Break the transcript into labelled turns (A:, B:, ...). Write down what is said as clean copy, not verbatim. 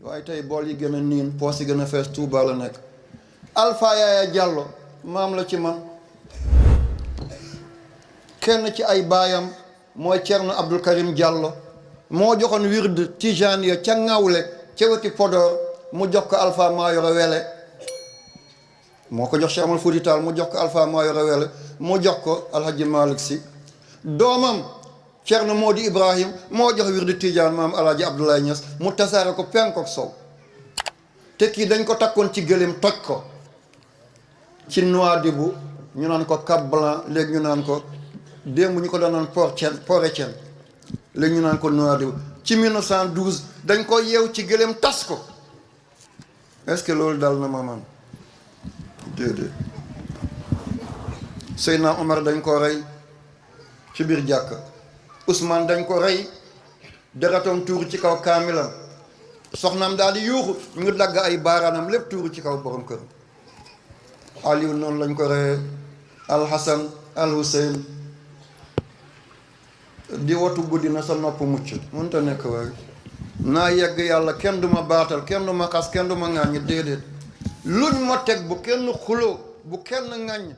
A: waaye tey bool yi gën a niin poos yi gën a fees Tuuba la nekk. Alpha Yaya Diallo maam la ci man, kenn ci ay baayam mooy Cerno Abdul Karim Diallo moo joxoon wird Tijaan ya ca Ngawle ca weti Podor, mu jox ko Alpha Mayoro Wele, moo ko jox Cheikh Amadou Fouti Tall, mu jox ko Alpha Mayoro Wele, mu jox ko Alhaji Malick Sy. doomam Cerno Modi Ibrahim moo jox wird Tijaan maam Alhaji Abdoulaye Niass, mu tasaare ko penk ak sow. te kii dañ ko takkoon ci gëléem toj ko ci Nouadhibou, ñu naan ko Cap Blanc, léegi ñu naan ko démb ñu ko doon naan Port-Étienne, léegi ñu naan ko Nouadhibou. ci 1912 dañ ko yeew ci gëléem tas ko. est-ce que loolu dal na ma man? déedéet. Seydina Omar dañ ko rey ci biir jàkka, Ousmane dañ ko rey deretam tuuru ci kaw kaamilam, soxnaam daal di yuuxu ñu ngi dagg ay baaraanam lépp tuuru ci kaw borom kër. Aliou noonu lañ ko reyee, Al Hassan Al Hussein. di watu guddi na sa nopp mucc mënta nekk waaye naa yegg yàlla kenn du ma baatal, kenn du ma xas, kenn du ma ŋàññ, déedéet. luñ ma teg bu kenn xuloo, bu kenn ŋàññ.